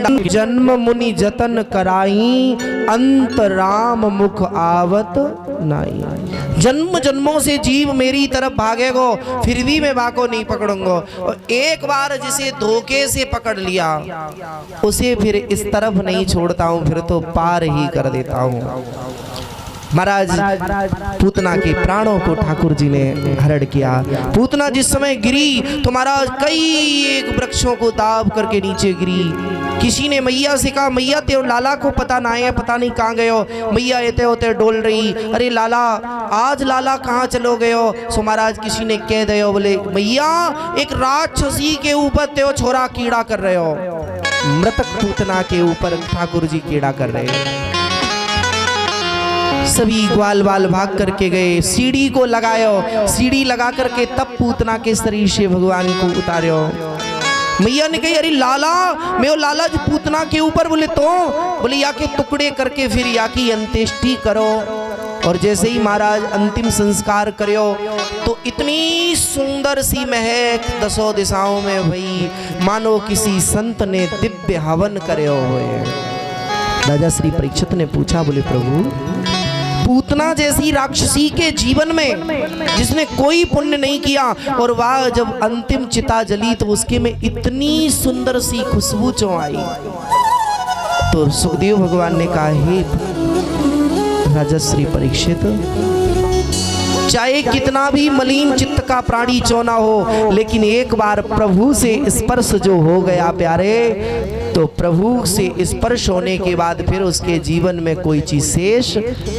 जन्म मुनि जतन कराई, अंत राम मुख आवत नाई। जन्म जन्मों से जीव मेरी तरफ भागेगो, फिर भी मैं बाको नहीं पकड़ूंगा। और एक बार जिसे धोखे से पकड़ लिया, उसे फिर इस तरफ नहीं छोड़ता हूँ, फिर तो पार ही कर देता हूँ। महाराज पूतना के प्राणों को ठाकुर जी ने हरण किया। पूतना जिस समय गिरी तो महाराज कई एक वृक्षों को दाब करके नीचे गिरी। किसी ने मैया से कहा, मैया ते लाला को पता ना है, पता नहीं कहाँ गए हो। मैया एते होते डोल रही, अरे लाला आज लाला कहाँ चलो गए हो। सो महाराज किसी ने कह दे हो, बोले मैया एक राक्षसी के ऊपर ते छोरा कीड़ा कर रहे हो। मृतक पूतना के ऊपर ठाकुर जी कीड़ा कर रहे हो। सभी ग्वाल बाल भाग करके गए, सीढ़ी को लगायो, सीढ़ी लगा करके तब पूतना के शरीर से भगवान को उतारो। मैया ने कही, अरे लाला मैं लाला जी पूतना के ऊपर। बोले तो बोले या के टुकड़े करके फिर या की अंत्येष्टि करो। और जैसे ही महाराज अंतिम संस्कार करो तो इतनी सुंदर सी महक दसों दिशाओं में भई, मानो किसी संत ने दिव्य हवन करो हुए। राजा श्री परीक्षित ने पूछा, बोले प्रभु पूतना जैसी राक्षसी के जीवन में जिसने कोई पुण्य नहीं किया, और वह जब अंतिम चिता जली तो उसके में इतनी सुंदर सी खुशबू क्यों आई। तो सुखदेव भगवान ने कहा, हे राजा श्री परीक्षित, चाहे कितना भी मलिन चित्त का प्राणी क्यों ना हो, लेकिन एक बार प्रभु से स्पर्श जो हो गया प्यारे, तो प्रभु से स्पर्श होने के बाद फिर उसके जीवन में कोई चीज शेष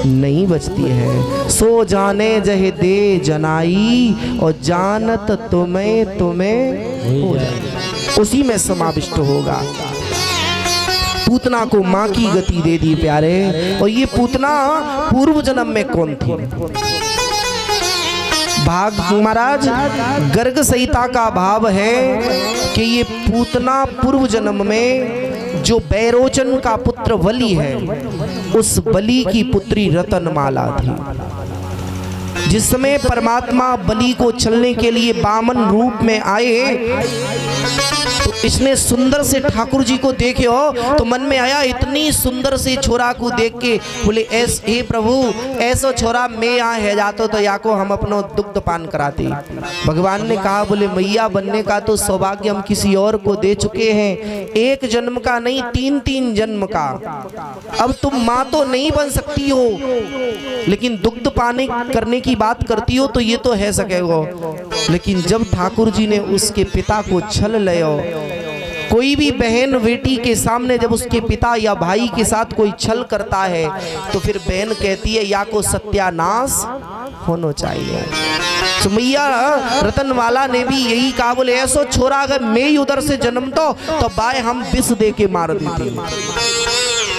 नहीं बचती है। सो जाने जहे दे जनाई, और जानत तुम्हें हो जाए, उसी में समाविष्ट होगा। पूतना को माँ की गति दे दी प्यारे। और ये पूतना पूर्व जन्म में कौन थी? भाग महाराज गर्ग संहिता का भाव है कि ये पूतना पूर्व जन्म में जो बैरोचन का पुत्र बलि है, उस बलि की पुत्री रतनमाला थी। जिस समय परमात्मा बलि को छलने के लिए बामन रूप में आए, तो इसने सुंदर से ठाकुर जी को देखे हो तो मन में आया, इतनी सुंदर से छोरा को देख के बोले, हे प्रभु ऐसो छोरा मैं यहाँ है जातो तो या को हम अपनो दुग्ध पान कराते। भगवान ने कहा, बोले मैया बनने का तो सौभाग्य हम किसी और को दे चुके हैं, एक जन्म का नहीं 3-3 जन्म का। अब तुम माँ तो नहीं बन सकती हो, लेकिन दुग्ध पान करने की बात करती हो तो ये तो है सकेगो। लेकिन जब ठाकुर जी ने उसके पिता को छल लियो, कोई भी बहन बेटी के सामने जब उसके पिता या भाई के साथ कोई छल करता है तो फिर बहन कहती है या को सत्यानाश होना चाहिए। तो मैया रतनमाला ने भी यही कहा, बोले ऐसो छोरा अगर मैं ही उधर से जन्म तो बाय हम विष दे के मार देते।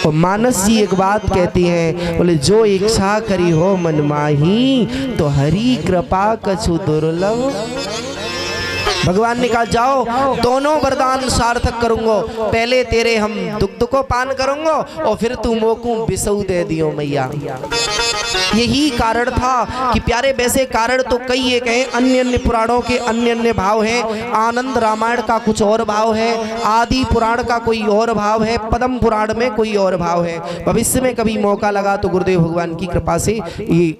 और मानस जी एक बात कहती हैं, बोले जो इच्छा करी हो मन माही, तो हरि कृपा कछु दुर्लभ। भगवान ने कहा, जाओ दोनों वरदान सार्थक करूंगा, पहले तेरे हम दुग्ध को पान करूंगा और फिर तू मोकू बिसऊ दे दियो मैया। यही कारण था कि प्यारे, वैसे कारण तो कई एक हैं, अन्य अन्य पुराणों के अन्य अन्य भाव हैं। आनंद रामायण का कुछ और भाव है, आदि पुराण का कोई और भाव है, पद्म पुराण में कोई और भाव है। भविष्य में कभी मौका लगा तो गुरुदेव भगवान की कृपा से ये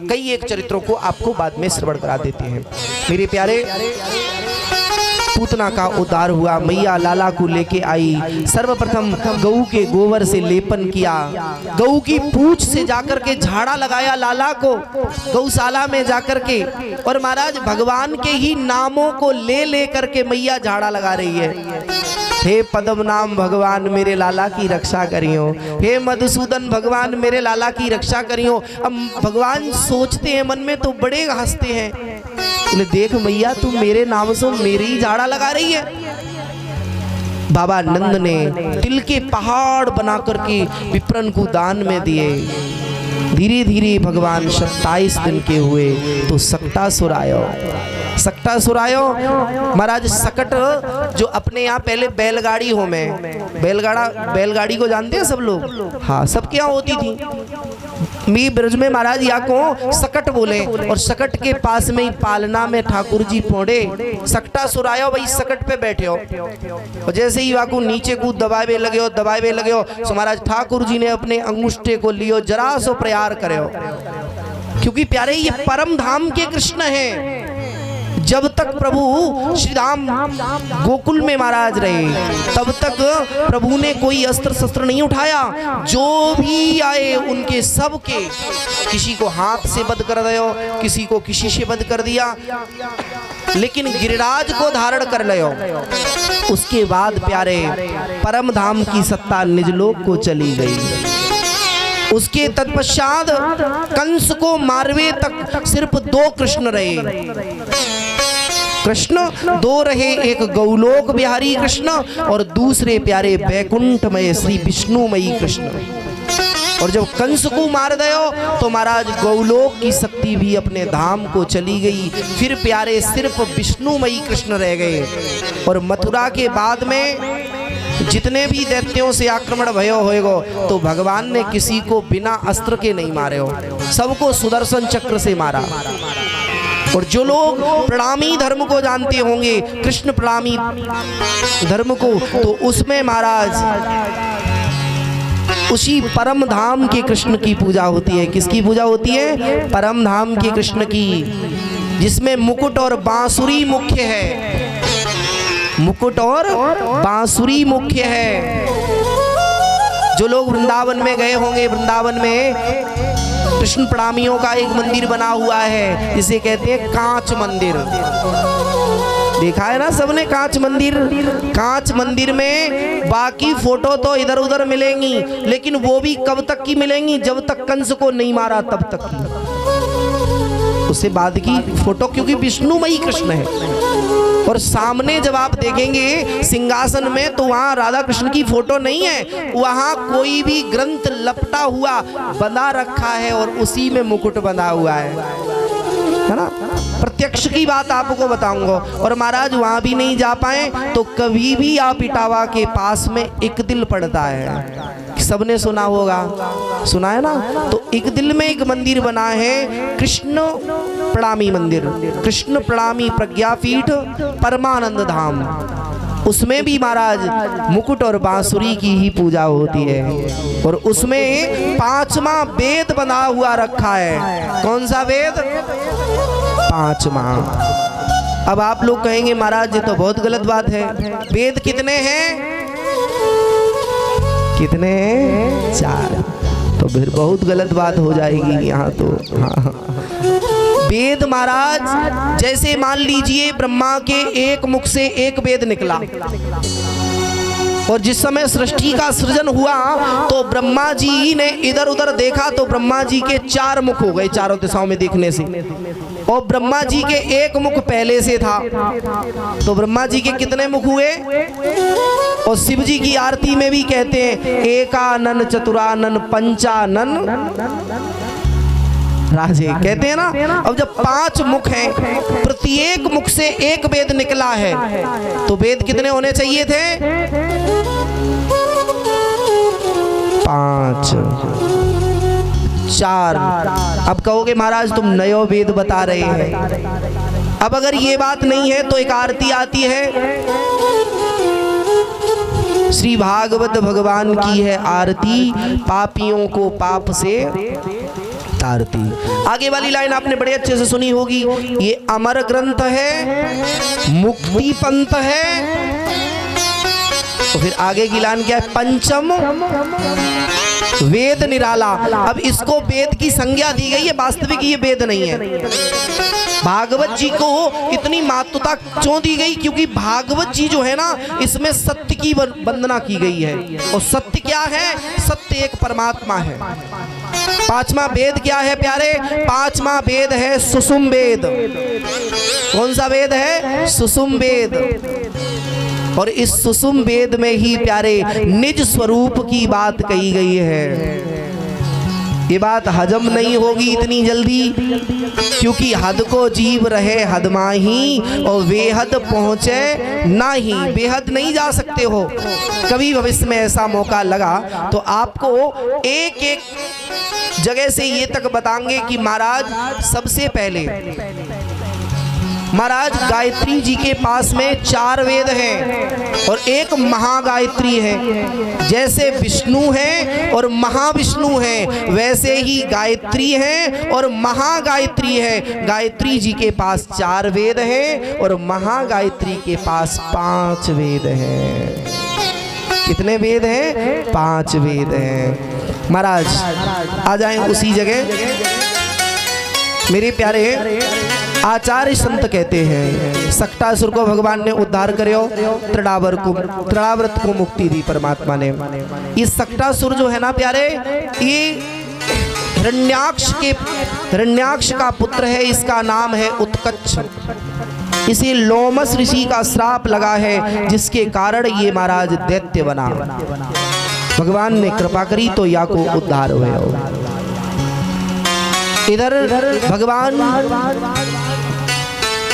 कई एक चरित्रों को आपको बाद में श्रवण करा देते हैं। मेरे प्यारे, पूतना का उद्धार हुआ, मैया लाला को लेके आई। सर्वप्रथम गऊ के गोबर से लेपन किया, गऊ की पूंछ से जाकर के झाड़ा लगाया लाला को गौशाला में जाकर के। और महाराज भगवान के ही नामों को ले करके मैया झाड़ा लगा रही है। हे पद्म नाम भगवान मेरे लाला की रक्षा करियो, हे मधुसूदन भगवान मेरे लाला की रक्षा करियो। अब भगवान सोचते हैं मन में तो बड़े हंसते हैं, बोले देख मैया तू मेरे नाम से मेरी ही झाड़ा लगा रही है। बाबा नंद ने तिल के पहाड़ बना करके विप्रन को दान में दिए। धीरे धीरे भगवान 27 दिन के हुए तो सक्तासुर आयो। सकटा सुरायो महाराज। सकट जो अपने यहाँ पहले बैलगाड़ी हो में बैलगाड़ी को जानते हैं सब लोग, हाँ सबके यहाँ होती थी। मी ब्रज में महाराज या को सकट बोले, और सकट के पास में ही पालना में ठाकुर जी पौड़े सकटा सुरायो, भाई सकट पे बैठे हो। और जैसे ही वाकू नीचे को दबावे लगे हो सो महाराज ठाकुर जी ने अपने अंगूठे को लियो, जरा सो प्रयार करे हो, क्योंकि प्यारे ये परम धाम के कृष्ण हैं। जब तक प्रभु श्री राम गोकुल में महाराज रहे तब तक प्रभु ने कोई अस्त्र शस्त्र नहीं उठाया। जो भी आए उनके सब के, किसी को हाथ से वध कर दियो, किसी को किसी से वध कर दिया, लेकिन गिरिराज को धारण कर लियो। उसके बाद प्यारे परम धाम की सत्ता निज लोक को चली गई। उसके तत्पश्चात कंस को मारवे तक सिर्फ 2 कृष्ण रहे। कृष्ण 2 रहे, एक गौलोक बिहारी कृष्ण और दूसरे प्यारे बैकुंठमय श्री विष्णुमयी कृष्ण। और जब कंस को मार दयो तो महाराज गौलोक की शक्ति भी अपने धाम को चली गई। फिर प्यारे सिर्फ विष्णुमयी कृष्ण रह गए। और मथुरा के बाद में जितने भी दैत्यों से आक्रमण भयो होएगो तो भगवान ने किसी को बिना अस्त्र के नहीं मारे हो, सबको सुदर्शन चक्र से मारा। और जो लोग प्रणामी धर्म को जानते होंगे, कृष्ण प्रणामी धर्म को, तो उसमें महाराज उसी परम धाम के कृष्ण की पूजा होती है। किसकी पूजा होती है? परम धाम के कृष्ण की, जिसमें मुकुट और बांसुरी मुख्य है। मुकुट और बांसुरी मुख्य है। जो लोग वृंदावन में गए होंगे, वृंदावन में कृष्ण प्रणामियों का एक मंदिर बना हुआ है, जिसे कहते हैं कांच मंदिर। देखा है ना सबने कांच मंदिर। कांच मंदिर में बाकी फोटो तो इधर उधर मिलेंगी, लेकिन वो भी कब तक की मिलेंगी? जब तक कंस को नहीं मारा तब तक की। उससे बाद की फोटो, क्योंकि विष्णुमयी कृष्ण है। और सामने जब आप देखेंगे सिंहासन में तो वहाँ राधा कृष्ण की फोटो नहीं है, वहाँ कोई भी ग्रंथ लपटा हुआ बंधा रखा है और उसी में मुकुट बंधा हुआ है ना। प्रत्यक्ष की बात आपको बताऊंगा। और महाराज वहाँ भी नहीं जा पाए तो कभी भी आप इटावा के पास में एक दिल पड़ता है, सबने सुना होगा, सुना है ना। तो एक दिल में एक मंदिर बना है, कृष्ण प्रणामी मंदिर, कृष्ण प्रणामी प्रज्ञापीठ परमानंद धाम। उसमें भी महाराज मुकुट और बांसुरी की ही पूजा होती है। और उसमें 5वां वेद बना हुआ रखा है। कौन सा वेद? 5वां। अब आप लोग कहेंगे महाराज ये तो बहुत गलत बात है। वेद कितने हैं? कितने हैं? 4। तो फिर बहुत गलत बात हो जाएगी यहाँ तो। हाँ। वेद महाराज, जैसे मान लीजिए ब्रह्मा के एक मुख से एक वेद निकला, और जिस समय सृष्टि का सृजन हुआ तो ब्रह्मा जी ने इधर उधर देखा तो ब्रह्मा जी के 4 मुख हो गए चारों दिशाओं में देखने से। और ब्रह्मा जी के एक मुख पहले से था, तो ब्रह्मा जी के कितने मुख हुए? और शिव जी की आरती में भी कहते हैं एकानन चतुरानन पंचानन राजे, कहते हैं ना। अब जब 5 मुख हैं, प्रत्येक मुख से एक वेद निकला है, तो वेद कितने होने चाहिए थे? 5, 4। अब कहोगे महाराज तुम नयो वेद बता रहे हैं। अब अगर ये बात नहीं है तो एक आरती आती है, श्री भागवत भगवान की है आरती, पापियों को पाप से तारती। आगे वाली लाइन आपने बड़े अच्छे से सुनी होगी। ये अमर ग्रंथ है, मुक्ति पंथ है। तो फिर आगे की लाइन क्या है? पंचम वेद निराला। अब इसको वेद की संज्ञा दी गई है, वास्तविक ये वेद नहीं है। भागवत जी को इतनी महत्वता क्यों दी गई? क्योंकि भागवत जी जो है ना, इसमें सत्य की वंदना की गई है। और सत्य क्या है? सत्य एक परमात्मा है। 5वां वेद क्या है प्यारे? 5वां वेद है सुषुम वेद। कौन सा वेद है? सुषुम वेद। और इस सुषुम वेद में ही प्यारे निज स्वरूप की बात कही गई है। ये बात हजम नहीं होगी इतनी जल्दी, क्योंकि हद को जीव रहे हद माही और बेहद पहुँचे नाही। बेहद नहीं जा सकते हो। कभी भविष्य में ऐसा मौका लगा तो आपको एक एक जगह से ये तक बताएंगे कि महाराज सबसे पहले महाराज गायत्री जी के पास में 4 वेद हैं और एक महागायत्री है। जैसे विष्णु है और महाविष्णु है, वैसे ही गायत्री है और महागायत्री है। गायत्री जी के पास 4 वेद हैं और महागायत्री के पास 5 वेद हैं। कितने वेद हैं? 5 वेद हैं। महाराज आ जाएं उसी जगह। मेरे प्यारे आचार्य संत कहते हैं सक्टासुर को भगवान ने उद्धार करो, त्रिडाव्रत को मुक्ति दी परमात्मा ने। ये सक्टासुर जो है ना प्यारे, ये हिरण्याक्ष का पुत्र है। इसका नाम है उत्कच। इसे लोमस ऋषि का श्राप लगा है, जिसके कारण ये महाराज दैत्य बना। भगवान ने कृपा करी तो या को उद्धार हुए। इधर भगवान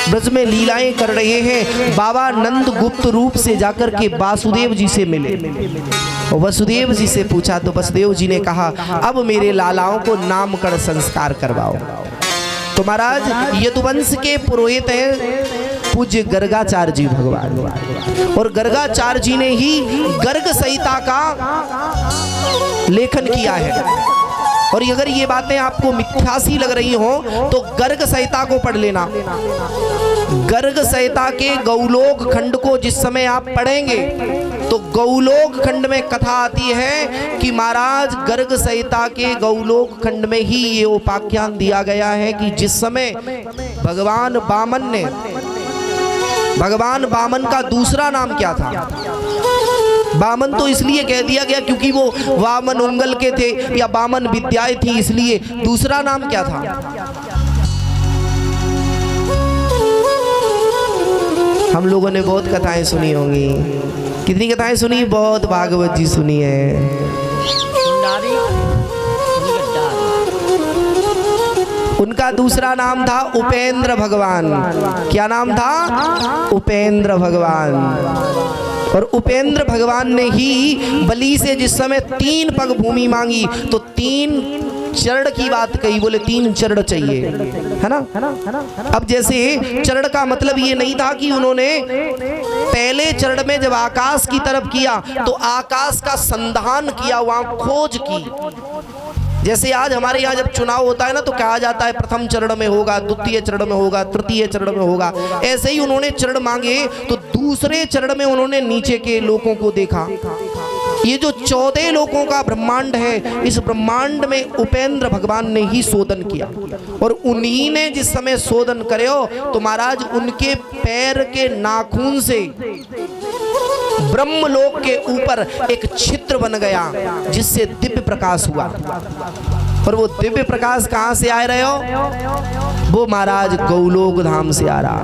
ब्रज में लीलाएं कर रहे हैं। बाबा नंद गुप्त रूप से जाकर के वासुदेव जी से मिले और वसुदेव जी से पूछा तो वसुदेव जी ने कहा अब मेरे लालाओं को नामकरण संस्कार करवाओ। तो महाराज यदुवंश के पुरोहित हैं पूज्य गर्गाचार्य जी भगवान, और गर्गाचार्य जी ने ही गर्ग संहिता का लेखन किया है। और अगर ये बातें आपको मिथ्यासी लग रही हो तो गर्ग संहिता को पढ़ लेना। गर्ग संहिता के गौलोक खंड को जिस समय आप पढ़ेंगे तो गौलोक खंड में कथा आती है कि महाराज गर्ग संहिता के गौलोक खंड में ही ये उपाख्यान दिया गया है कि जिस समय भगवान बामन का दूसरा नाम क्या था? बामन तो इसलिए कह दिया गया क्योंकि वो वामन उंगल के थे या बामन विद्याएं थी, इसलिए दूसरा नाम क्या था? हम लोगों ने बहुत कथाएं सुनी होंगी। कितनी कथाएं सुनी? बहुत भागवत जी सुनी है। उनका दूसरा नाम था उपेंद्र भगवान। क्या नाम था? उपेंद्र भगवान। और उपेंद्र भगवान ने ही बलि से जिस समय 3 पग भूमि मांगी तो 3 चरण की बात कही, बोले 3 चरण चाहिए, है ना। अब जैसे चरण का मतलब ये नहीं था कि उन्होंने पहले चरण में जब आकाश की तरफ किया तो आकाश का संधान किया, वहां खोज की। जैसे आज हमारे यहाँ जब चुनाव होता है ना तो कहा जाता है प्रथम चरण में होगा, द्वितीय चरण में होगा, तृतीय चरण में होगा। ऐसे ही उन्होंने चरण मांगे तो दूसरे चरण में उन्होंने नीचे के लोगों को देखा। ये जो 14 लोगों का ब्रह्मांड है, इस ब्रह्मांड में उपेंद्र भगवान ने ही शोधन किया। और उन्हीं ने जिस समय शोधन करे तो महाराज उनके पैर के नाखून से ब्रह्मलोक के ऊपर एक छिद्र बन गया, जिससे दिव्य प्रकाश हुआ। और वो दिव्य प्रकाश कहां से आ रहे हो? वो महाराज गौलोक धाम से आ रहा।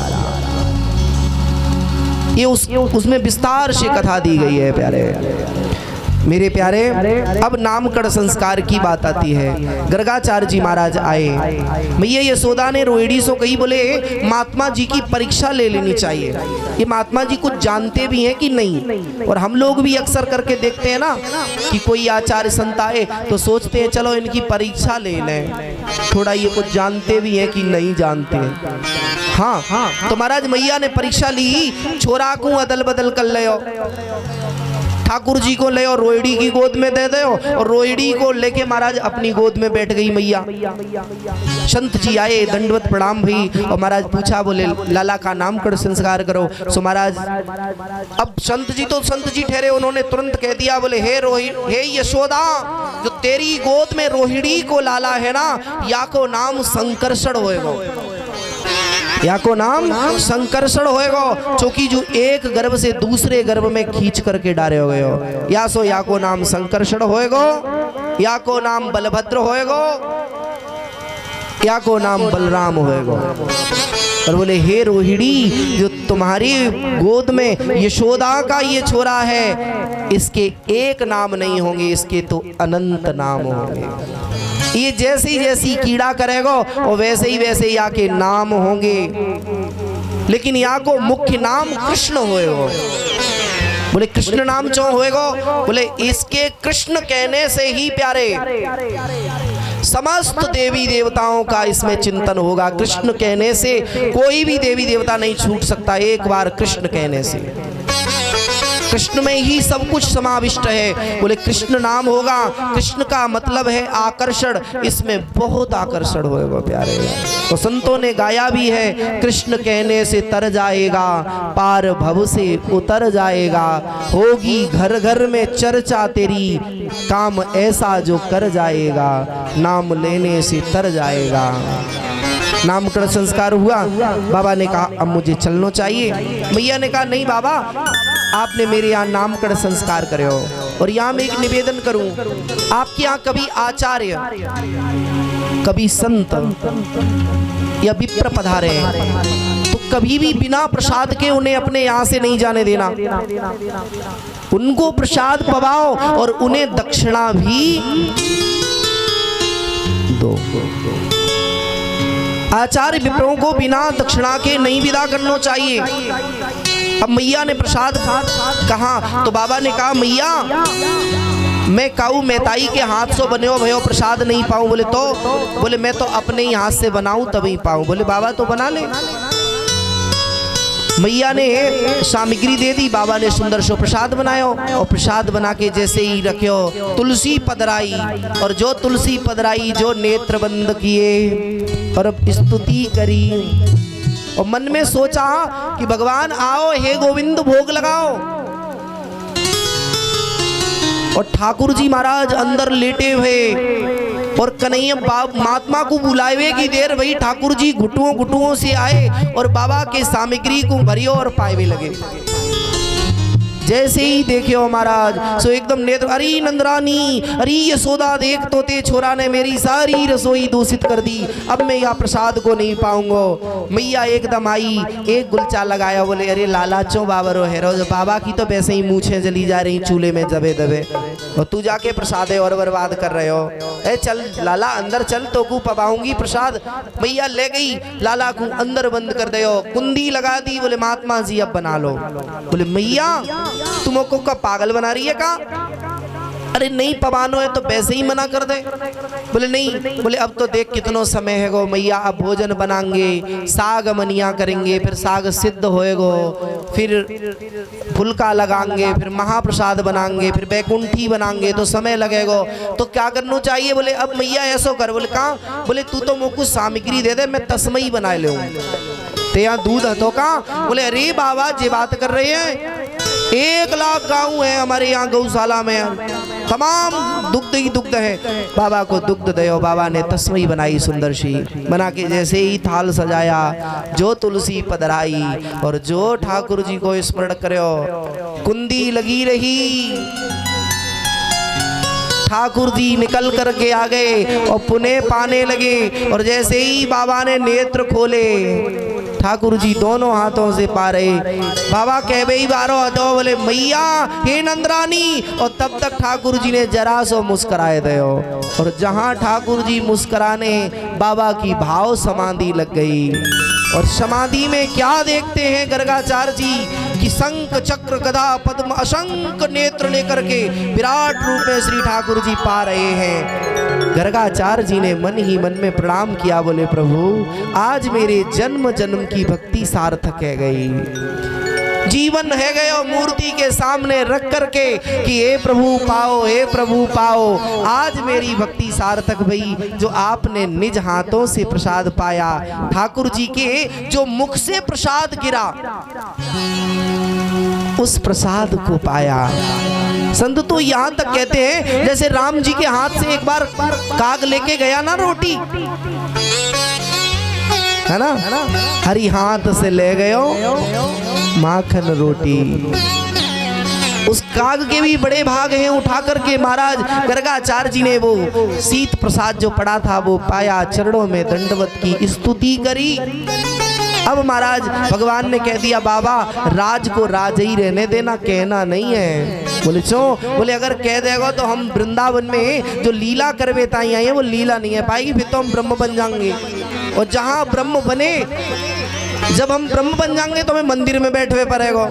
ये उसमें विस्तार से कथा दी गई है प्यारे। मेरे प्यारे अब नामकरण संस्कार की बात आती है। गर्गाचार्य जी महाराज आए। मैया यशोदा ने रोहिणी से कही, बोले महात्मा जी की परीक्षा ले लेनी चाहिए। ये महात्मा जी कुछ जानते भी हैं कि नहीं। और हम लोग भी अक्सर करके देखते हैं ना कि कोई आचार्य संत आए तो सोचते हैं चलो इनकी परीक्षा ले लें, थोड़ा ये कुछ जानते भी हैं कि नहीं जानते। हाँ, तो महाराज मैया ने परीक्षा ली। छोरा को अदल बदल कर ले, ठाकुर जी को ले और रोहिणी की गोद में दे दो, और रोहिणी को लेके महाराज अपनी गोद में बैठ गई मैया। संत जी आए, दंडवत प्रणाम भई, और महाराज पूछा, बोले लाला का नामकरण संस्कार करो। सो महाराज अब संत जी ठहरे, उन्होंने तुरंत कह दिया, बोले हे यशोदा, जो तेरी गोद में रोहिणी को लाला है ना, या को नाम संकर्षण होएगा, या को नाम संकर्षण होएगा, चूंकि जो एक गर्भ से दूसरे गर्भ में खींच करके डाले हो गए हो। या को नाम संकर्षण होएगा, या को नाम बलभद्र होएगा, या को नाम बलराम होएगा। और बोले हे रोहिणी, जो तुम्हारी गोद में यशोदा का ये छोरा है, इसके एक नाम नहीं होंगे, इसके तो अनंत नाम होंगे। ये जैसी जैसी कीड़ा करेगा और वैसे ही आके नाम होंगे, लेकिन यहाँ को मुख्य नाम कृष्ण होएगो। बोले कृष्ण नाम क्यों होएगो? बोले इसके कृष्ण कहने से ही प्यारे समस्त देवी देवताओं का इसमें चिंतन होगा। कृष्ण कहने से कोई भी देवी देवता नहीं छूट सकता, एक बार कृष्ण कहने से। कृष्ण में ही सब कुछ समाविष्ट है। बोले कृष्ण नाम होगा, कृष्ण का मतलब है आकर्षण, इसमें बहुत आकर्षण होएगा प्यारे। तो संतों ने गाया भी है, कृष्ण कहने से तर जाएगा, पार भव से उतर जाएगा, होगी घर घर में चर्चा तेरी, काम ऐसा जो कर जाएगा, नाम लेने से तर जाएगा। नामकरण संस्कार हुआ, बाबा ने कहा अब मुझे चलना चाहिए। मैया ने कहा नहीं बाबा, आपने मेरे यहाँ नामकरण संस्कार करे हो, और यहाँ मैं एक निवेदन करूं, आपके यहाँ कभी आचार्य, कभी संत या विप्र पधारे तो कभी भी बिना प्रसाद के उन्हें अपने यहाँ से नहीं जाने देना। उनको प्रसाद पवाओ और उन्हें दक्षिणा भी दो। आचार्य विप्रों को बिना दक्षिणा के नहीं विदा करना चाहिए। अब मैया ने प्रसाद कहा तो बाबा ने कहा मैया मैं काऊ मेताई के हाथ से बने हो भयो प्रसाद नहीं पाऊं। बोले तो? बोले मैं तो अपने ही हाथ से बनाऊं तभी पाऊं। बोले बाबा तो बना ले। मैया ने सामग्री दे दी, बाबा ने सुंदर सो प्रसाद बनायो, और प्रसाद बना के जैसे ही रखियो तुलसी पधराई, और जो तुलसी पधराई जो नेत्र बंद किए और स्तुति करी, और मन में सोचा कि भगवान आओ हे गोविंद भोग लगाओ। और ठाकुर जी महाराज अंदर लेटे हुए और कन्हैया महात्मा को बुलाए हुए की देर वही ठाकुर जी घुटुओं से आए और बाबा के सामग्री को भरियो और पाए लगे। जैसे ही देखियो महाराज सो एकदम नेत्र, अरे नंदरानी, अरे यशोदा देख तो ते छोरा ने मेरी सारी रसोई दूषित कर दी, अब मैं यहाँ प्रसाद को नहीं पाऊंगा। मैया एकदम आई, एक गुलचा लगाया, बोले अरे लाला चो बाबा रो है रोज, बाबा की तो वैसे ही मूछें जली जा रही चूल्हे में दबे दबे, और तू जाके प्रसाद है और बर्बाद कर रहे हो। ए चल लाला अंदर चल, तो को पवाऊंगी प्रसाद। मैया ले गई, लाला को अंदर बंद कर दो, कुंडी लगा दी, बोले महात्मा जी अब बना लो। बोले मैया तुमको का पागल बना रही है का? अरे नहीं पवानो है तो वैसे ही मना कर दे। बोले नहीं। बोले अब तो देख कितनो समय है गो मैया, अब भोजन बनाएंगे, साग मनिया करेंगे, फिर साग सिद्ध होएगो, फिर फुलका लगाएंगे, फिर महाप्रसाद बनाएंगे, फिर बैकुंठी बनाएंगे, तो समय लगेगा, तो क्या करना चाहिए? बोले अब मैया ऐसो कर। बोले कहाँ? बोले तू तो मुझको सामग्री दे दे, मैं तस्मई बना ले ते यहाँ दूध हतो का? बोले अरे बाबा जी बात कर रहे हैं, 1 लाख गाँव है हमारे यहाँ गौशाला में, तमाम दुग्ध ही दुग्ध है, बाबा को दुग्ध दो। बाबा ने तस्मई बनाई सुंदर सी, बना के जैसे ही थाल सजाया, जो तुलसी पधराई और जो ठाकुर जी को स्मरण करो, कुंडी लगी रही। ठाकुर जी निकल करके आ गए और पुणे पाने लगे, और जैसे ही बाबा ने नेत्र खोले, ठाकुर जी दोनों हाथों से पा रहे। बाबा कह भाई बारो हतो, बोले मैया हे नंदरानी, और तब तक ठाकुर जी ने जरा सो मुस्कुराए दो, और जहां ठाकुर जी मुस्कुराने, बाबा की भाव समाधि लग गई। और समाधि में क्या देखते हैं गर्गाचार्य जी कि शंख चक्र गदा पद्म असंख्य नेत्र लेकर के विराट रूप में श्री ठाकुर जी पा रहे हैं। गर्गाचार्य जी ने मन ही मन में प्रणाम किया, बोले प्रभु आज मेरे जन्म जन्म की भक्ति सार्थक है गई, जीवन है गयो मूर्ति के सामने रख करके कि हे प्रभु पाओ, हे प्रभु पाओ। आज मेरी भक्ति सार्थक भई, जो आपने निज हाथों से प्रसाद पाया, ठाकुर जी के जो मुख से प्रसाद गिरा, उस प्रसाद को पाया। संत तो यहाँ तक कहते हैं जैसे राम जी के हाथ से एक बार काग लेके गया ना रोटी, है ना, हरी हाथ से ले गयो माखन रोटी। उस काग के भी बड़े भाग हैं, उठा करके महाराज गर्गाचार्य जी ने वो शीत प्रसाद जो पड़ा था वो पाया, चरणों में दंडवत की स्तुति करी। अब महाराज भगवान ने कह दिया बाबा राज को राज ही रहने देना, कहना नहीं है। बोले क्यों? बोले अगर कह देगा तो हम वृंदावन में जो लीला करवेताई आई है वो लीला नहीं है पाएगी, फिर तो हम ब्रह्म बन जाएंगे। और जहाँ ब्रह्म बने, जब हम ब्रह्म बन जाएंगे तो हमें मंदिर में बैठे हुए पड़ेगा,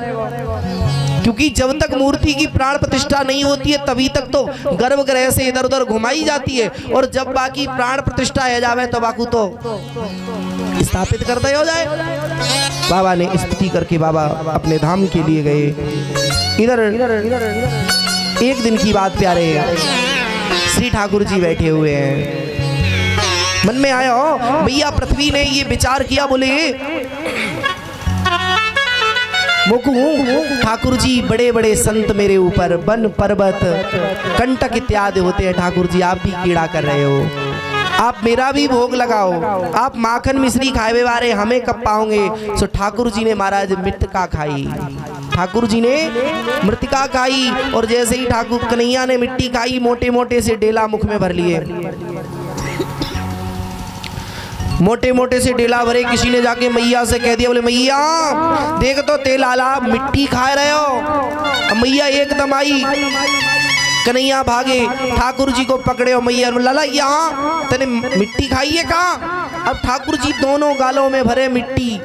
क्योंकि जब तक मूर्ति की प्राण प्रतिष्ठा नहीं होती है तभी तक तो गर्भगृह से इधर उधर घुमाई जाती है, और जब बाकी प्राण प्रतिष्ठा है जावे तो बाकू तो स्थापित करते हो जाए। बाबा ने स्तुति करके बाबा अपने धाम के लिए गए। इधर एक दिन की बात प्यारे, श्री ठाकुर जी बैठे हुए हैं। मन में आया भैया पृथ्वी ने ये विचार किया, बोले मुकु ठाकुर जी बड़े बड़े संत मेरे ऊपर वन पर्वत कंटक इत्यादि होते हैं, ठाकुर जी आप भी कीड़ा कर रहे हो, आप मेरा भी भोग लगाओ, आप माखन मिश्री खाए वाले हमें कब पाओगे। सो ठाकुर जी ने महाराज मृतिका खाई, ठाकुर जी ने मृतिका खाई, और जैसे ही ठाकुर कन्हैया ने मिट्टी खाई मोटे मोटे से डेला मुख में भर लिए, मोटे मोटे से डेला भरे। किसी ने जाके मैया से कह दिया, बोले मैया देख तो ते लाला मिट्टी खा रहे हो। मैया एकदम आई, कन्हैया भागे, ठाकुर जी को पकड़े हो। मैया लाला यहाँ तेने मिट्टी खाई है कहाँ? अब ठाकुर जी दोनों गालों में भरे मिट्टी,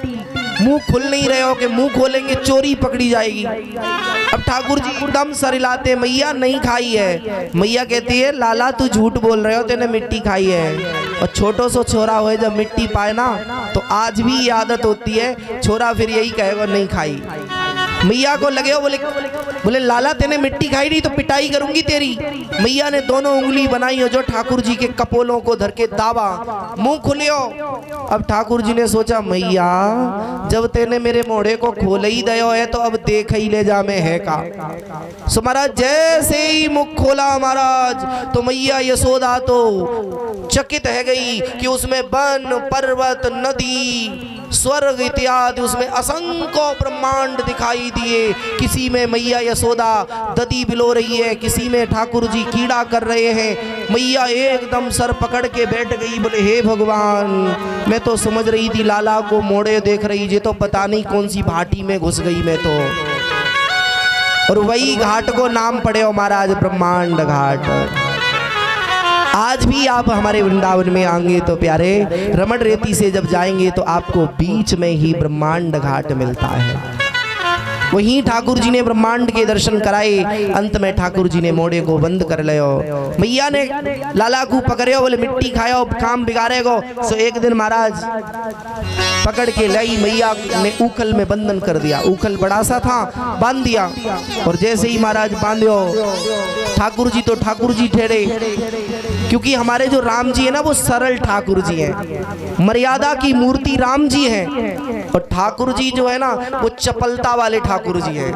मुंह खुल नहीं रहे हो कि मुंह खोलेंगे चोरी पकड़ी जाएगी। अब ठाकुर जी एकदम सरिलाते, मैया नहीं खाई है। मैया कहती है लाला तू झूठ बोल रहे हो, तेने मिट्टी खाई है। और छोटो सो छोरा हो जब मिट्टी पाए ना तो आज भी ये आदत होती है, छोरा फिर यही कहेगा नहीं खाई। मैया को लगे हो, बोले लाला तेने मिट्टी खाई नहीं तो पिटाई करूंगी तेरी। मैया ने दोनों उंगली बनाई और जो ठाकुर जी के कपोलों को धर के दाबा, मुंह खुलियो। अब ठाकुर जी ने सोचा मैया जब तेने मेरे मोढ़े को खोल ही दयो है तो अब देख ही ले जा में है का। सो महाराज जैसे ही मुख खोला महाराज तो मैया यशोदा तो चकित है गई कि उसमें वन पर्वत नदी स्वर्ग इत्यादि उसमें असंख्य ब्रह्मांड दिखाई दिए। किसी में मैया यशोदा दधी बिलो रही है, किसी में ठाकुर जी कीड़ा कर रहे हैं। मैया एकदम सर पकड़ के बैठ गई, बोले हे भगवान मैं तो समझ रही थी लाला को मोड़े देख रही, ये तो पता नहीं कौन सी भाटी में घुस गई मैं तो। और वही घाट को नाम पड़े हो महाराज ब्रह्मांड घाट। आज भी आप हमारे वृंदावन में आएंगे तो प्यारे रमण रेती से जब जाएंगे तो आपको बीच में ही ब्रह्मांड घाट मिलता है। वहीं ठाकुर जी ने ब्रह्मांड के दर्शन कराए। अंत में ठाकुर जी ने मोड़े को बंद कर लियो। मैया ने लाला को पकड़े, बोले मिट्टी खाओ काम बिगाड़ेगो। सो एक दिन महाराज पकड़ के लाई, मैया ने उखल में बंधन कर दिया। उखल बड़ा सा था, बांध दिया। और जैसे ही महाराज बांध्यो ठाकुर जी तो ठाकुर जी ठहरे, क्योंकि हमारे जो राम जी है ना वो सरल ठाकुर जी हैं, मर्यादा की मूर्ति राम जी हैं। और ठाकुर जी जो है ना वो चपलता वाले ठाकुर जी हैं,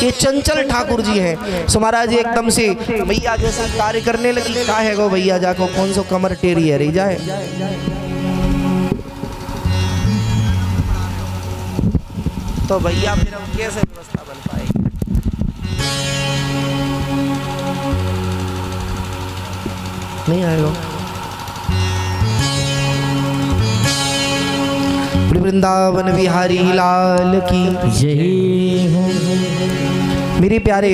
ये चंचल ठाकुर जी हैं। सो महाराज एकदम से भैया जैसा कार्य करने लगी, का है गो भैया जाको कौन सो कमर टेढ़ी है रही जाए। तो भैया फिर हम कैसे व्यवस्था बन पाएगी? नहीं आएगा। वृंदावन बिहारी लाल की जय हो। मेरे प्यारे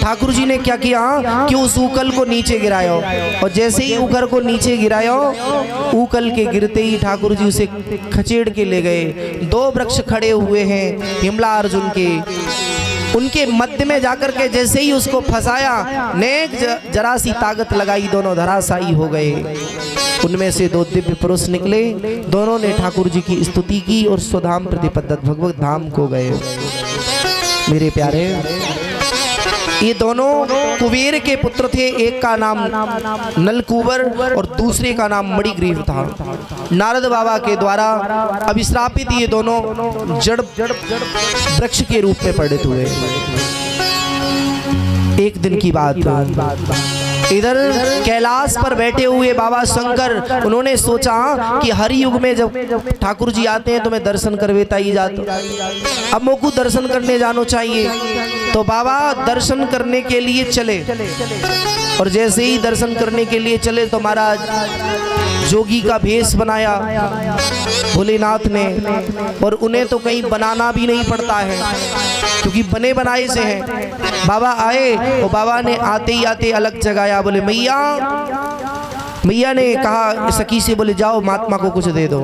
ठाकुर जी ने क्या किया कि उस ऊकल को नीचे गिरायो। और जैसे ही ऊकर को नीचे गिरायो, ऊकल के गिरते ही ठाकुर जी उसे खचेड़ के ले गए। दो वृक्ष खड़े हुए हैं हिमला अर्जुन के, उनके मध्य में जाकर के जैसे ही उसको फंसाया, नेक जरा सी ताकत लगाई, दोनों धराशायी हो गए। उनमें से दो दिव्य पुरुष निकले, दोनों ने ठाकुर जी की स्तुति की और स्वधाम प्रतिपद्दत भगवत धाम को गए। मेरे प्यारे ये दोनों कुबेर के पुत्र थे। एक का नाम नलकुबर और दूसरे का नाम मणिग्रीव था। नारद बाबा के द्वारा अभिश्रापित ये दोनों जड़ वृक्ष के रूप में परिणत हुए। एक दिन की बात, इधर कैलाश पर बैठे हुए बाबा शंकर, उन्होंने सोचा कि हर युग में जब ठाकुर जी आते हैं तो मैं दर्शन करवेता ही जाता, अब मोकू दर्शन करने जानो चाहिए। तो बाबा दर्शन करने के लिए चले, और जैसे ही दर्शन करने के लिए चले तो महाराज जोगी का भेष बनाया भोलेनाथ ने, और उन्हें तो कहीं बनाना भी नहीं पड़ता है क्योंकि बने बनाए से हैं। बाबा आए और बाबा ने आते ही आते अलग जगाया, बोले मैया। मैया ने कहा सखी से, बोले जाओ महात्मा को कुछ दे दो।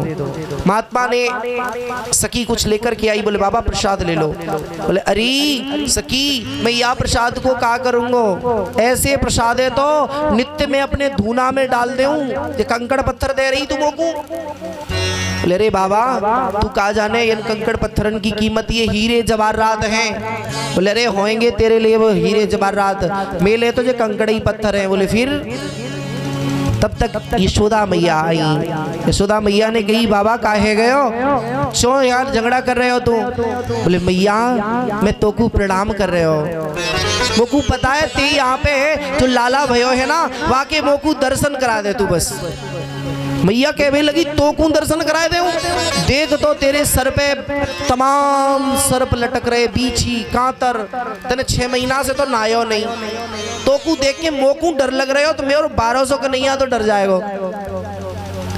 महात्मा ने सखी कुछ लेकर के आई, बोले बाबा प्रसाद ले लो। बोले अरे सखी, मैं या प्रसाद को क्या करूँगा, ऐसे प्रसाद है तो नित्य में अपने धूना में डाल दूं, ये कंकड़ पत्थर दे रही तुमको। बोले अरे बाबा तू कहा जाने इन कंकड़ पत्थरन की कीमत ये हीरे जवाहरात हैं। बोले अरे होंगे तेरे लिए वो हीरे जवाहरात, मेरे तो जो कंकड़ ही पत्थर हैं। बोले फिर तब तक यशोदा मैया आई। यशोदा मैया ने कही बाबा काहे गए हो, क्यों यार झगड़ा कर रहे हो तुम। बोले मैया मैं तोकू प्रणाम कर रहे हो, मोकू पता है ते यहाँ पे है जो लाला भयो है ना, वाके मोकू दर्शन करा दे तू बस। मैया कहने लगी तो कौन दर्शन कराए दे, देख तो तेरे सर पे तमाम सर्प लटक रहे, बीछी कांतर, तने 6 महीना से तो नायो नहीं, तो को देख के मोकू डर लग रहे हो, तो मेरे 1200 का नहीं आ तो डर जाएगा।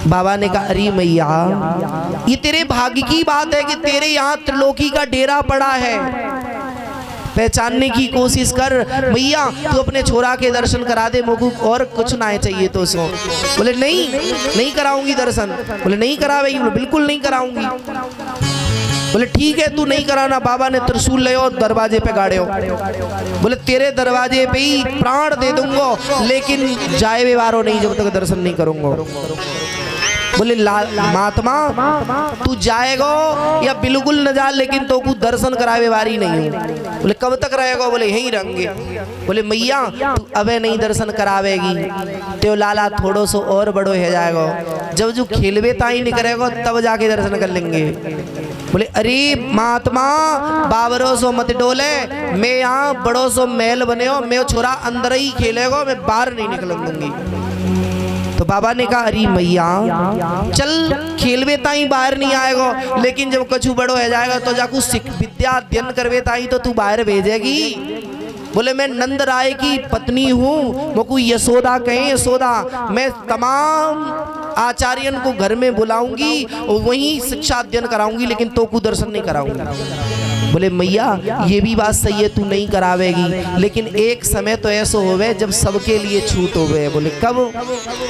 बाबा ने कहा अरे मैया ये तेरे भाग्य की बात है कि तेरे यहाँ त्रिलोकी का डेरा पड़ा है, पहचानने की कोशिश कर। भैया तू अपने छोरा के दर्शन करा दे, मोकू और कुछ ना चाहिए तो उसको। बोले नहीं कराऊंगी दर्शन। बोले नहीं करावेगी? बोले बिल्कुल नहीं कराऊंगी। बोले ठीक है तू नहीं कराना। बाबा ने त्रिशूल ले और दरवाजे पे गाड़े हो। बोले तेरे दरवाजे पे ही प्राण दे दूंगा, लेकिन जाए व्यवहारो नहीं जब तक दर्शन नहीं करूंगा। बोले महात्मा तू जाएगा या बिल्कुल न जा, लेकिन तो को दर्शन करावे वारी नहीं हूँ। बोले कब तक रहेगा? बोले यहीं रहेंगे। बोले मैया तू अबे नहीं दर्शन करावेगी, तो लाला थोड़ो सो और बड़ो हो जाएगा, जब जो खेलवे ताई नहीं करेगा तब जाके दर्शन कर लेंगे। बोले अरे महात्मा बाबरो सो मत डोले, मैं यहाँ बड़ो सो महल बने हो, मैं छोरा अंदर ही खेलेगा, मैं बाहर नहीं निकल दूंगी। तो बाबा ने कहा अरे मैया चल खेलवे ताई बाहर नहीं आएगा, लेकिन जब कछु बड़ो हो जाएगा तो जाकू विद्या अध्ययन करवे ताई तो तू बाहर भेजेगी। बोले मैं नंद राय की पत्नी हूँ, मोकू यशोदा कहें। यशोदा मैं तमाम आचार्यन को घर में बुलाऊंगी और वहीं शिक्षा अध्ययन कराऊंगी, लेकिन तो को दर्शन नहीं कराऊंगी। बोले मैया ये भी बात सही है, तू नहीं करावेगी, लेकिन एक समय तो ऐसा होवे जब सबके लिए छूट होवे। बोले कब?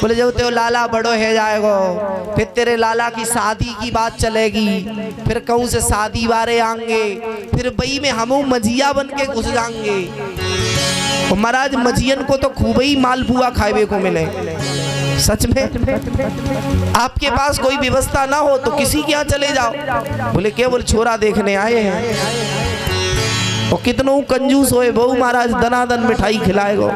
बोले जब तेरे लाला बड़ो है जाएगा, फिर तेरे लाला की शादी की बात चलेगी, फिर कहूँ से शादी वारे आएंगे, फिर बई में हम मजिया बन के घुस जाएंगे। और महाराज मजियन को तो खूब ही मालपुआ खावे को मिले। सच में आपके पास कोई व्यवस्था ना हो तो किसी के यहाँ चले जाओ। बोले केवल छोरा देखने आए हैं, और कितनों कंजूस होए बहु महाराज दनादन मिठाई खिलाएगा।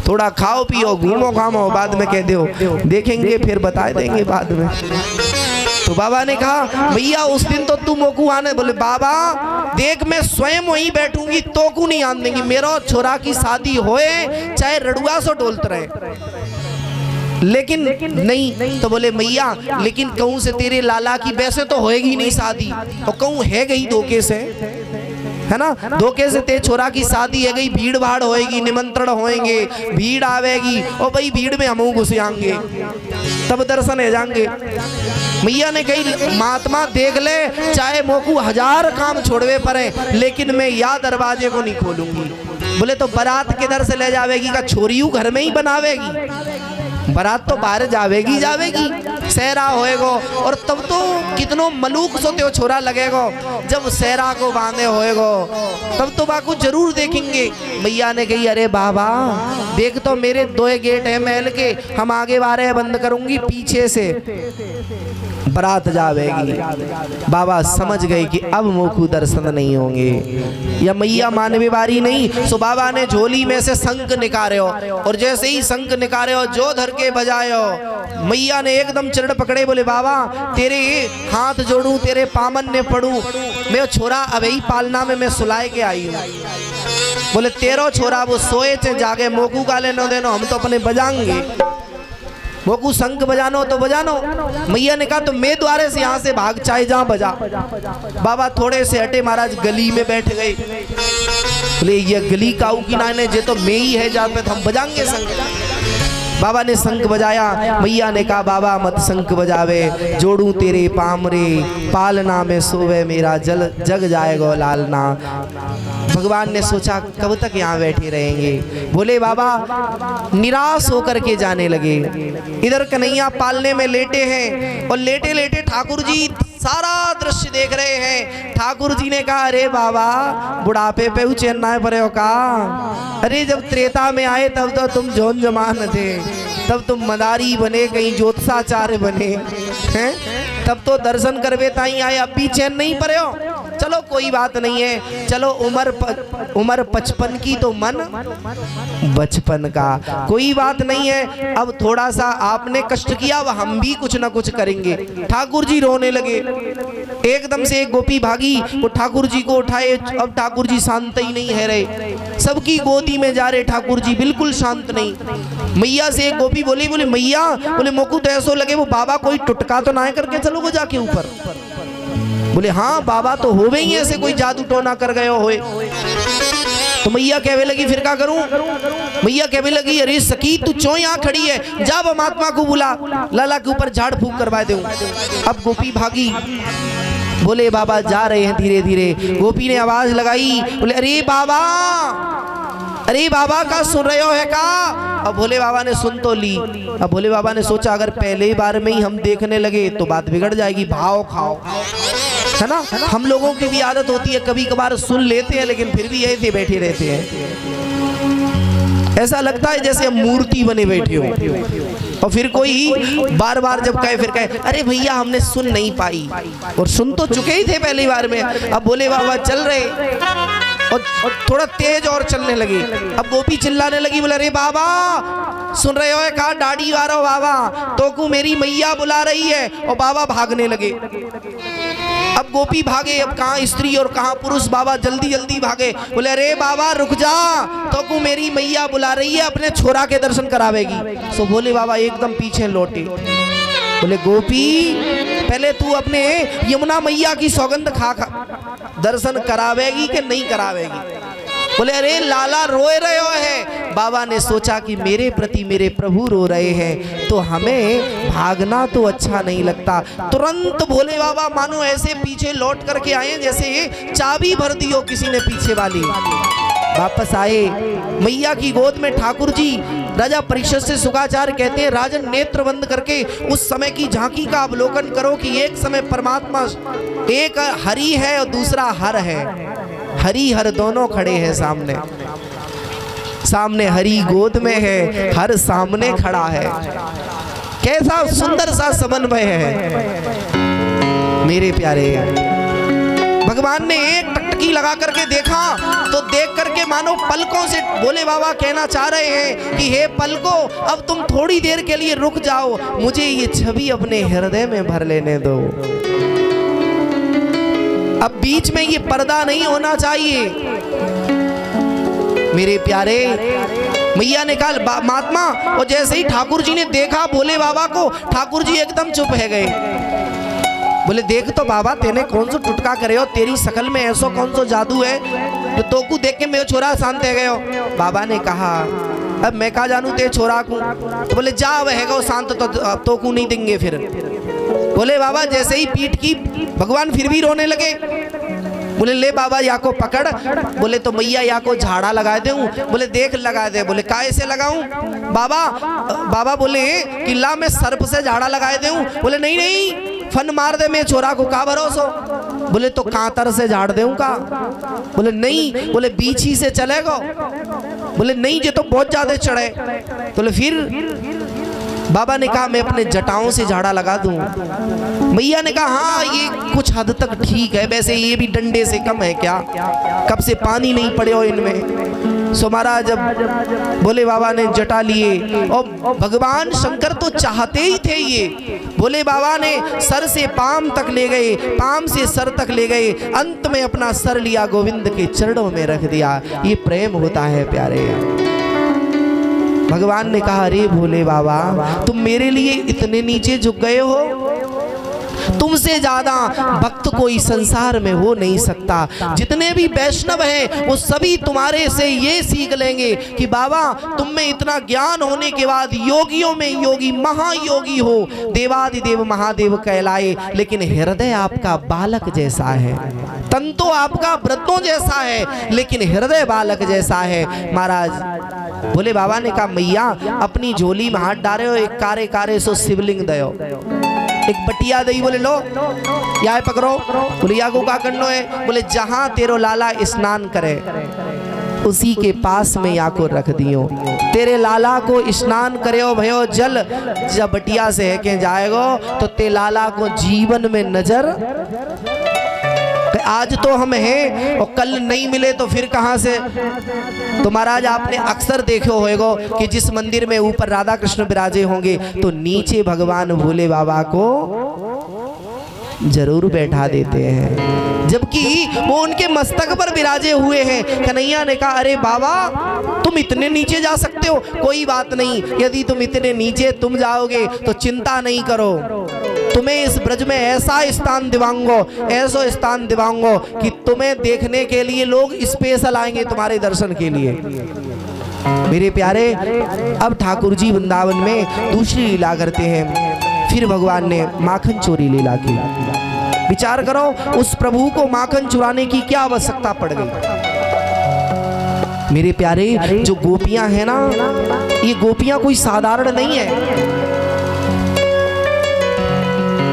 थोड़ा खाओ पियो घूमो घामो, बाद में कह दो देखेंगे फिर बता देंगे बाद में। तो बाबा ने कहा भैया उस दिन तो तू मोकू आने। बोले बाबा देख मैं स्वयं वहीं बैठूंगी तो को नहीं आन देंगी, मेरा छोरा की शादी होए चाहे रड़ुआ सो डोलते रहे, लेकिन नहीं। तो बोले मैया लेकिन कहूँ से तेरे लाला की वैसे तो होएगी नहीं शादी, और कहूँ है गई धोखे से, है ना, धोखे से ते छोरा की शादी है गई, भीड़ भाड़ होएगी, निमंत्रण होएंगे, भीड़ आवेगी, और भाई भीड़ में हम घुस जाएंगे, तब दर्शन है जाएंगे। मैया ने कही महात्मा देख ले, चाहे मोकू 1000 काम छोड़वे पड़े, लेकिन मैं या दरवाजे को नहीं खोलूंगी। बोले तो बारात किधर से ले जावेगी? का छोरियू घर में ही बनावेगी, बारात तो बाहर जावेगी सहरा होएगो, और तब तो कितनो मलूक सो त्यो छोरा लगेगो, जब सहरा को बांधे होएगो तब तो बाकू जरूर देखेंगे। मैया ने कही अरे बाबा देख तो मेरे 2 गेट है महल के, हम आगे बारे बंद करूंगी, पीछे से बारात जावेगी। बाबा समझ गए कि अब मोकू दर्शन नहीं होंगे, या मैया मानवे बारी नहीं। सो बाबा ने झोली में से शंख निकाले और जैसे ही शंख निकाले जो धर के बजायो, मैया ने एकदम चरण पकड़े, बोले बाबा तेरे हाथ जोड़ू, तेरे पामन ने पड़ू, मैं छोरा अभी पालना में मैं सुलाए के आई हूँ। बोले तेरो छोरा वो सोए चे जागे, मोकू का लेनो देनो, हम तो अपने बजाएंगे, मोकू शंख बजानो तो बजानो। मैया ने कहा तो मैं द्वारे से यहाँ से भाग चाहे जहाँ बजा। बाबा थोड़े से हटे, महाराज गली में बैठ गए। बोले ये गली काऊ की नाने, जे तो मैं ही है जहाँ पे हम बजाएंगे शंख। बाबा ने शंख बजाया। मैया ने कहा बाबा मत शंख बजावे, जोड़ू तेरे पामरे, पालना में सोवे मेरा जल जग जाएगा लालना। भगवान ने सोचा कब तक यहाँ बैठे रहेंगे। बोले बाबा निराश होकर के जाने लगे। इधर कन्हैया पालने में लेटे हैं और लेटे लेटे ठाकुर जी सारा दृश्य देख रहे हैं। ठाकुर जी ने कहा अरे बाबा बुढ़ापे पे चेन्नई परे हो का? अरे जब त्रेता में आए तब तो तुम जोन जमान थे, तब तुम मदारी बने, कहीं ज्योतिषाचार्य बने हैं, तब तो दर्शन करवे ताई आए, अब भी चैन नहीं परे हो। चलो कोई बात नहीं है, चलो उम्र 55 की तो मन बचपन का, कोई बात नहीं है। अब थोड़ा सा आपने कष्ट किया, अब हम भी कुछ ना कुछ करेंगे। ठाकुर जी रोने लगे। एकदम से एक गोपी भागी, वो ठाकुर जी को उठाए। अब ठाकुर जी शांत ही नहीं है रहे, सबकी गोदी में जा रहे ठाकुर जी, बिल्कुल शांत नहीं। मैया से एक गोपी बोली, बोले मैया, बोले मोकू तो ऐसो लगे वो बाबा कोई टुटका तो ना करके चलो वो जाके ऊपर। बोले हाँ बाबा तो हो गई ऐसे कोई जादू टोना कर गए होए। तो मैया कहने लगी फिर क्या करूं? मैया कहने लगी अरे सकी तू चो यहाँ खड़ी है, जा महात्मा को बुला, लाला के ऊपर झाड़ फूक करवा दूं। अब गोपी भागी। बोले बाबा जा रहे हैं धीरे धीरे। गोपी ने आवाज लगाई, बोले अरे बाबा, अरे बाबा का सुन रहे हो है का? अब भोले बाबा ने सुन तो ली। अब भोले बाबा ने सोचा अगर पहले ही बार में ही हम देखने लगे तो बात बिगड़ जाएगी, भाव खाओ, है ना। हम लोगों की भी आदत होती है, कभी कभार सुन लेते हैं लेकिन फिर भी ऐसे बैठे रहते हैं। ऐसा लगता है जैसे हम मूर्ति बने बैठे हो। और फिर कोई बार बार जब कहे फिर कहे अरे भैया हमने सुन नहीं पाई, और सुन तो चुके ही थे पहली बार में। अब भोले बाबा चल रहे और थोड़ा तेज और चलने लगे। अब गोपी चिल्लाने लगी, बोले अरे बाबा सुन रहे हो कहा दाढ़ी वारो बाबा, तो को मेरी मैया बुला रही है। और बाबा भागने लगे। अब गोपी भागे, अब कहाँ स्त्री और कहाँ पुरुष। बाबा जल्दी जल्दी भागे, बोले अरे बाबा रुक जा, तो को मेरी मैया बुला रही है, अपने छोरा के दर्शन करावेगी। सो भोले बाबा एकदम पीछे लौटे। बोले गोपी पहले तू अपने यमुना मैया की सौगंध खा, दर्शन करावेगी कि नहीं करावेगी? बोले अरे लाला रोए रहे हो है। बाबा ने सोचा कि मेरे प्रति मेरे प्रभु रो रहे हैं तो हमें भागना तो अच्छा नहीं लगता। तुरंत भोले बाबा मानो ऐसे पीछे लौट करके आए जैसे चाबी भर दी हो किसी ने पीछे वाली। वापस आए मैया की गोद में ठाकुर जी। राजा परीक्षित से शुकाचार्य कहते हैं राजन नेत्र बंद करके उस समय की झांकी का अवलोकन करो कि एक समय परमात्मा एक हरि है और दूसरा हर है। हरि हर दोनों खड़े हैं सामने, सामने हरि गोद में है, हर सामने खड़ा है। कैसा सुंदर सा समन्वय है मेरे प्यारे। भगवान ने एक टकटकी लगा करके देखा तो देख करके मानो पलकों से भोले बाबा कहना चाह रहे हैं कि हे पलकों अब तुम थोड़ी देर के लिए रुक जाओ, मुझे ये छवि अपने हृदय में भर लेने दो। अब बीच में ये पर्दा नहीं होना चाहिए मेरे प्यारे। मैया ने कहा महात्मा, और जैसे ही ठाकुर जी ने देखा भोले बाबा को, ठाकुर जी एकदम चुप है गए। बोले देख तो बाबा तेने कौन सा टुटका करे हो, तेरी शकल में ऐसा कौन सा जादू है तो को देख के मेरे छोरा शांत है गए हो। बाबा ने कहा अब मैं कहा जानू तेरे छोरा को, तो बोले जा वह शांत तो को नहीं देंगे। फिर बोले बाबा जैसे ही पीठ की भगवान फिर भी रोने लगे। बोले ले बाबा या को पकड़। बोले तो मैया या को झाड़ा लगा दे। बोले देख लगा दे। बोले काय से लगाऊं बाबा? बाबा बोले कि ला मैं सर्प से झाड़ा लगा दे। बोले नहीं नहीं फन मार दे मेरे छोरा को, का भरोसो? बोले तो कांतर से झाड़ दूं का? बोले नहीं। बोले बीच ही से चलेगा? बोले नहीं ये तो बहुत ज्यादा चढ़े। बोले फिर बाबा ने कहा मैं अपने जटाओं से झाड़ा लगा दूं। मैया ने कहा हाँ ये कुछ हद तक ठीक है, वैसे ये भी डंडे से कम है क्या, कब से पानी नहीं पड़े हो इनमें। सो महाराज जब भोले बाबा ने जटा लिए और भगवान शंकर तो चाहते ही थे ये, भोले बाबा ने सर से पाम तक ले गए, पाम से सर तक ले गए, अंत में अपना सर लिया गोविंद के चरणों में रख दिया। ये प्रेम होता है प्यारे। भगवान ने कहा अरे भोले बाबा तुम मेरे लिए इतने नीचे झुक गए हो, तुमसे ज्यादा भक्त कोई संसार में हो नहीं सकता। जितने भी वैष्णव हैं वो सभी तुम्हारे से ये सीख लेंगे कि बाबा तुम में इतना ज्ञान होने के बाद योगियों में योगी महायोगी हो, देवादिदेव महादेव कहलाए, लेकिन हृदय आपका बालक जैसा है, तन तो आपका वृद्धों जैसा है लेकिन हृदय बालक जैसा है। महाराज भोले बाबा ने कहा मैया अपनी झोली में हाथ डाले हो, एक कारे कारे सो शिवलिंग दयो, एक बटिया दई, बोले लो या पकड़ो, बोले या को का करनो है, बोले जहां तेरो लाला स्नान करे उसी के पास में या को रख दियो, तेरे लाला को स्नान करे हो भयो जल जब बटिया से है के जाएगो तो ते लाला को जीवन में नजर, आज तो हम हैं और कल नहीं मिले तो फिर कहां से। तो महाराज आपने अक्सर देखे होएगो कि जिस मंदिर में ऊपर राधा कृष्ण विराजे होंगे तो नीचे भगवान भोले बाबा को जरूर बैठा देते हैं, जबकि वो उनके मस्तक पर विराजे हुए हैं। कन्हैया ने कहा अरे बाबा तुम इतने नीचे जा सकते हो, कोई बात नहीं, यदि तुम इतने नीचे तुम जाओगे तो चिंता नहीं करो, तुम्हें इस ब्रज में ऐसा स्थान दिवाऊंगा, ऐसा स्थान दिवाऊंगा कि तुम्हें देखने के लिए लोग स्पेशल आएंगे तुम्हारे दर्शन के लिए। मेरे प्यारे अब ठाकुर जी वृंदावन में दूसरी लीला करते हैं। फिर भगवान ने माखन चोरी लीला की। विचार करो उस प्रभु को माखन चुराने की क्या आवश्यकता पड़ गई। मेरे प्यारे जो गोपियां हैं ना, ये गोपियां कोई साधारण नहीं है,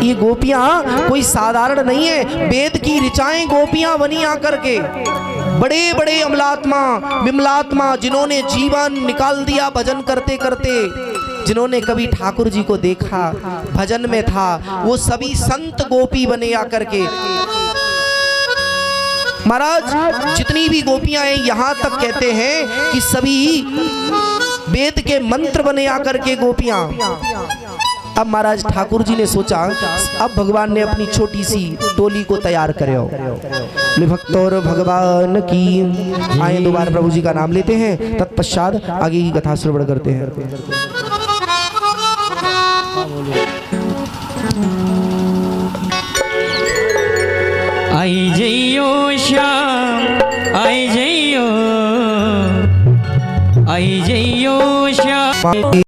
ये गोपियां कोई साधारण नहीं है। वेद की ऋचाएं गोपियां बनी आकर के, बड़े बड़े अमलात्मा विमलात्मा जिन्होंने जीवन निकाल दिया भजन करते करते, जिन्होंने कभी ठाकुर जी को देखा भजन में था, वो सभी संत गोपी बने आकर के। महाराज जितनी भी गोपियां हैं यहां तक कहते हैं कि सभी वेद के मंत्र बने आकर के गोपियां। अब महाराज ठाकुर जी ने सोचा अब भगवान ने अपनी छोटी सी टोली को तैयार करे हो। भक्तों भगवान की आए दोबारा प्रभु जी का नाम लेते हैं, तत्पश्चात आगे की कथा श्रवण करते हैं। आई जइयो श्याम आई जइयो श्याम।